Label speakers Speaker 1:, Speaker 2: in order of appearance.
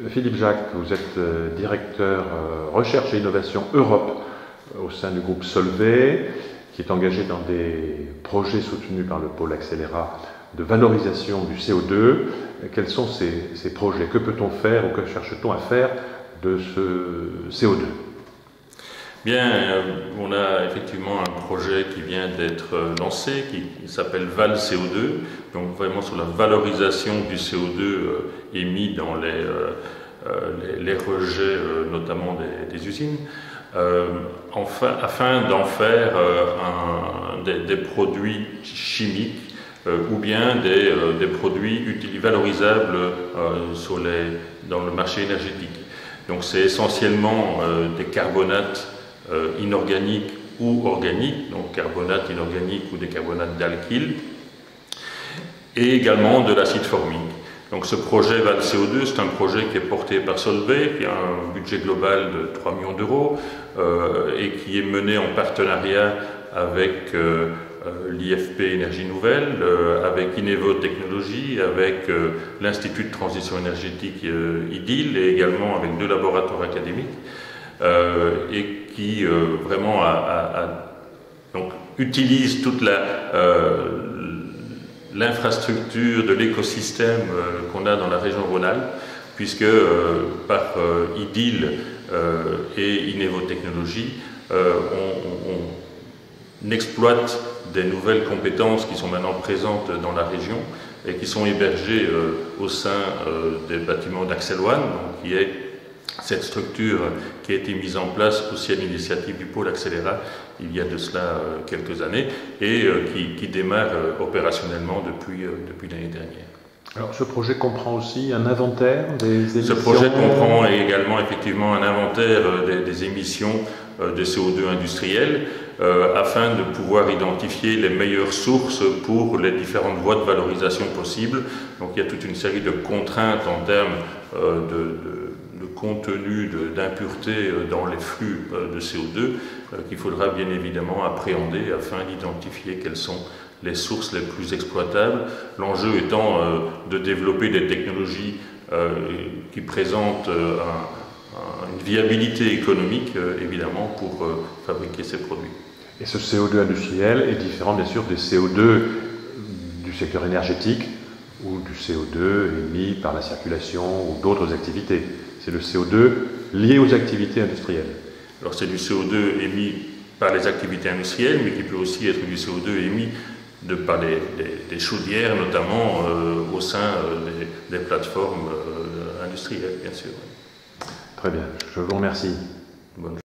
Speaker 1: Philippe Jacques, vous êtes directeur recherche et innovation Europe au sein du groupe Solvay, qui est engagé dans des projets soutenus par le pôle Accélérat de valorisation du CO2. Quels sont ces projets? Que peut-on faire ou que cherche-t-on à faire de ce CO2?
Speaker 2: Bien, on a effectivement un projet qui vient d'être lancé, qui s'appelle VAL CO2, donc vraiment sur la valorisation du CO2 émis dans les rejets, notamment des usines, afin d'en faire des produits chimiques ou bien des produits valorisables dans le marché énergétique. Donc c'est essentiellement des carbonates inorganiques ou organiques, donc carbonate inorganique ou des carbonates d'alkyle, et également de l'acide formique. Donc ce projet VAL CO2, c'est un projet qui est porté par Solvay, qui a un budget global de 3 millions d'euros et qui est mené en partenariat avec l'IFP Énergie Nouvelle, avec Inevo Technologies, avec l'Institut de transition énergétique IDIL et également avec 2 laboratoires académiques et qui vraiment donc, utilise toute l'infrastructure de l'écosystème qu'on a dans la région Rhône-Alpes, puisque par IDIL et Inevo Technologies, on exploite des nouvelles compétences qui sont maintenant présentes dans la région et qui sont hébergées au sein des bâtiments d'Axel One, qui est cette structure qui a été mise en place aussi à l'initiative du pôle Accélérat il y a de cela quelques années et qui démarre opérationnellement depuis l'année dernière.
Speaker 1: Alors ce projet comprend aussi un inventaire des émissions?
Speaker 2: Ce projet comprend également effectivement un inventaire des émissions de CO2 industrielles afin de pouvoir identifier les meilleures sources pour les différentes voies de valorisation possibles. Donc il y a toute une série de contraintes en termes de contenu d'impureté dans les flux de CO2 qu'il faudra bien évidemment appréhender afin d'identifier quelles sont les sources les plus exploitables. L'enjeu étant de développer des technologies qui présentent une viabilité économique évidemment pour fabriquer ces produits.
Speaker 1: Et ce CO2 industriel est différent bien sûr des CO2 du secteur énergétique ou du CO2 émis par la circulation ou d'autres activités. C'est le CO2 lié aux activités industrielles.
Speaker 2: Alors c'est du CO2 émis par les activités industrielles, mais qui peut aussi être du CO2 émis par des chaudières, notamment au sein des plateformes industrielles, bien sûr.
Speaker 1: Très bien, je vous remercie.
Speaker 2: Bonne